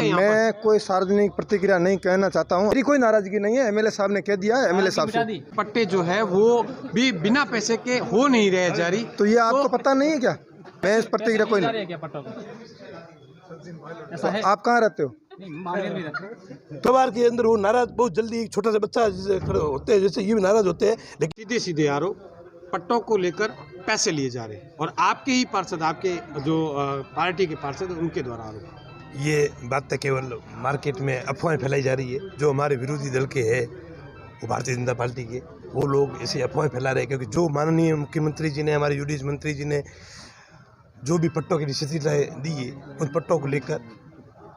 यहाँ मैं कोई सार्वजनिक प्रतिक्रिया नहीं कहना चाहता हूँ। मेरी कोई नाराजगी नहीं है। एमएलए साहब ने कह दिया है। एमएलए साहब से पट्टे जो है वो भी बिना पैसे के हो नहीं रहे जारी। तो ये आपको पता नहीं है क्या? मैं इस प्रतिक्रिया कोई नहीं। आप कहाँ रहते हो? परिवार के अंदर वो नाराज बहुत जल्दी, एक छोटा सा बच्चा जैसे खड़े होते हैं, जैसे ये भी नाराज होते हैं। लेकिन सीधे सीधे आरोप पट्टों को लेकर पैसे लिए जा रहे हैं और आपके ही पार्षद, आपके जो पार्टी के पार्षद, उनके द्वारा आरोप। ये बात तो केवल मार्केट में अफवाहें फैलाई जा रही है। जो हमारे विरोधी दल के हैं, वो भारतीय जनता पार्टी के, वो लोग ऐसी अफवाहें फैला रहे हैं। क्योंकि जो माननीय मुख्यमंत्री जी ने, हमारे यूडीएच मंत्री जी ने जो भी पट्टों की निश्चित दी है, उन पट्टों को लेकर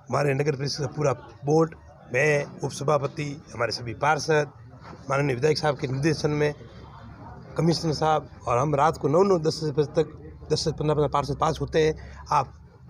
हमारे नगर परिषद का पूरा बोर्ड, मैं, उपसभापति, हमारे सभी पार्षद, माननीय विधायक साहब के निर्देशन में कमिश्नर साहब और हम रात को 9-9, 10 बजे तक 10 से 15 पार्षद पास होते हैं।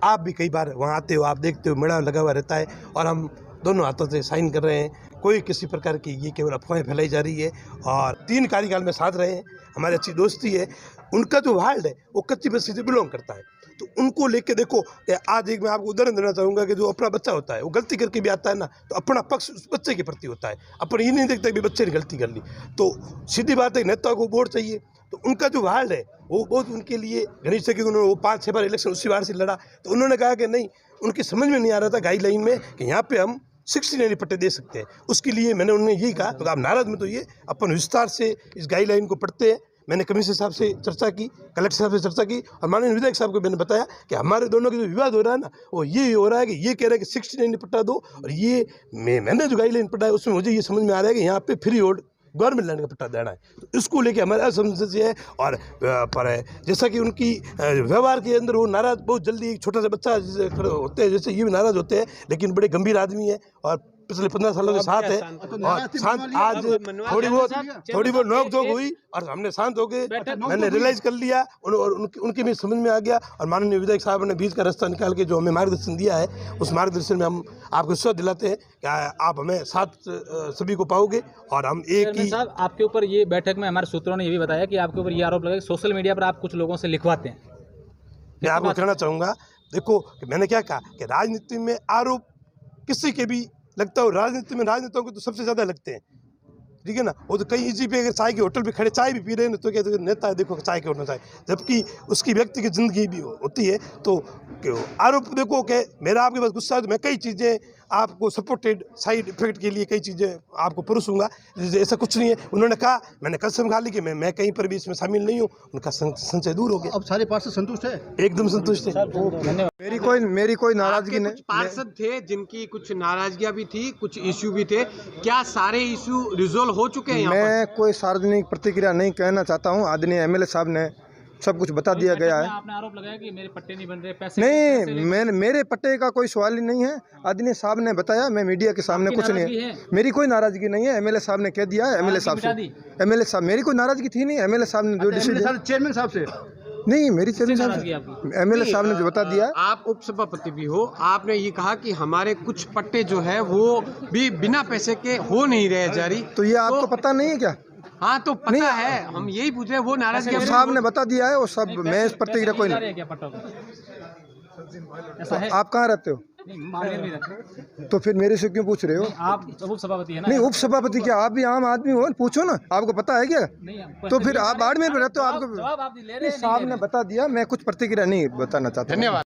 आप भी कई बार वहाँ आते हो, आप देखते हो मेड़ा लगा हुआ रहता है और हम दोनों हाथों से साइन कर रहे हैं। कोई किसी प्रकार की ये केवल अफवाहें फैलाई जा रही है। और 3 कार्यकाल में साथ रहे हैं, हमारी अच्छी दोस्ती है। उनका जो वार्ड है वो कच्ची बस्ती से बिलोंग करता है, तो उनको लेके देखो। आज एक मैं आपको उदाहरण देना चाहूँगा कि जो अपना बच्चा होता है वो गलती करके भी आता है ना, तो अपना पक्ष उस बच्चे के प्रति होता है। अपन ये नहीं देखता कि बच्चे ने गलती कर ली। तो सीधी बात है, नेता को वोट चाहिए। तो उनका जो वार्ड है वो बहुत उनके लिए घनिष्ठ है, क्योंकि उन्होंने वो 5-6 बार इलेक्शन उसी वार्ड से लड़ा। तो उन्होंने कहा कि नहीं, उनकी समझ में नहीं आ रहा था गाइडलाइन में कि यहाँ पे हम 69 पट्टे दे सकते हैं। उसके लिए मैंने उन्हें यही कहा, तो आप नाराज में तो ये अपन विस्तार से इस गाइडलाइन को पढ़ते हैं। मैंने कमिश्नर साहब से चर्चा की, कलेक्टर साहब से चर्चा की और माननीय विधायक साहब को मैंने बताया कि हमारे दोनों का जो विवाद हो रहा है ना, वो ये हो रहा है कि ये कह रहे हैं कि 69 पट्टा दो, और ये मैंने जो गाइडलाइन पढ़ा है उसमें मुझे ये समझ में आ रहा है कि यहाँ पे फ्री होल्ड गवर्नमेंट लैंड का पट्टा देना है। तो इसको लेके हमारा असमंजस है। और पर जैसा कि उनकी व्यवहार के अंदर वो नाराज बहुत जल्दी, एक छोटा सा बच्चा जैसे खड़े होते हैं, जैसे ये भी नाराज होते हैं। लेकिन बड़े गंभीर आदमी है और पिछले 15 सालों के साथ है और शांत। आज थोड़ी बहुत नोक झोंक हुई और हमने शांत हो गए। मैंने रियलाइज कर लिया और उनके भी समझ में आ गया। और माननीय विधायक साहब ने बीच का रास्ता निकाल के जो हमें मार्गदर्शन दिया है, उस मार्गदर्शन में हम आपको विश्वास दिलाते हैं कि आप हमें साथ सभी को पाओगे और हम एक ही। साहब, आपके ऊपर ये बैठक में हमारे सूत्रों ने ये भी बताया कि आपके ऊपर ये आरोप लगा कि सोशल मीडिया पर आप कुछ लोगों से लिखवाते हैं। मैं आपको कहना चाहूँगा, देखो कि मैंने क्या कहा कि राजनीति में आरोप किसी के भी लगता हो, राजनीति में राजनेताओं को तो सबसे ज़्यादा लगते हैं, ठीक है ना। वो तो कहीं इजी पे अगर चाय के होटल पे खड़े चाय भी पी रहे हैं तो कहते हैं नेता है, देखो चाय के होटल चाय, जबकि उसकी व्यक्ति की ज़िंदगी भी होती है। तो आरोप देखो कि मेरा आपके पास गुस्सा है तो मैं कई चीज़ें आपको सपोर्टेड साइड इफेक्ट के लिए कई चीज़ें आपको परोसूंगा। ऐसा कुछ नहीं है। उन्होंने कहा, मैंने कसम खा ली कि मैं कहीं पर भी इसमें शामिल नहीं हूँ। उनका संशय दूर हो गया। अब सारे पार्षद संतुष्ट है? एकदम संतुष्ट है। मेरी कोई नाराजगी नहीं। कुछ पार्षद थे जिनकी कुछ नाराजगियां भी थी, कुछ इश्यू भी थे। क्या सारे इश्यू रिजोल्व हो चुके हैं? मैं कोई सार्वजनिक प्रतिक्रिया नहीं कहना चाहता हूँ। आदरणीय एमएलए साहब ने सब कुछ बता दिया गया है। आपने आरोप लगाया कि मेरे पट्टे नहीं बन रहे, पैसे नहीं, मेरे पट्टे का कोई सवाल ही नहीं है। आदरणीय साहब ने बताया, मैं मीडिया के सामने कुछ नहीं है। मेरी कोई नाराजगी नहीं है। एमएलए साहब ने कह दिया है। एमएलए साहब, मेरी कोई नाराजगी थी नहीं। एमएलए साहब ने जो डिसीजन, चेयरमैन साहब से नहीं, मेरी चेयरमैन साहब, एमएलए साहब ने जो बता दिया। आप उपसभापति भी हो, आपने ये कहा कि हमारे कुछ पट्टे जो है वो भी बिना पैसे के हो नहीं रहे जारी। तो ये आपको पता नहीं है क्या? हाँ, तो पता है, हम यही पूछ रहे हैं। वो नाराजगी साहब ने बता दिया है वो सब। मैं इस प्रतिक्रिया कोई नहीं। आप कहाँ रहते हो? तो फिर मेरे से क्यों पूछ रहे हो? आप उपसभापति है ना? नहीं, उपसभापति क्या, आप भी आम आदमी हो, पूछो ना। आपको पता है क्या? तो फिर आप बाढ़ में रहते हो, आपको साहब ने बता दिया। मैं कुछ प्रतिक्रिया नहीं बताना चाहता। धन्यवाद।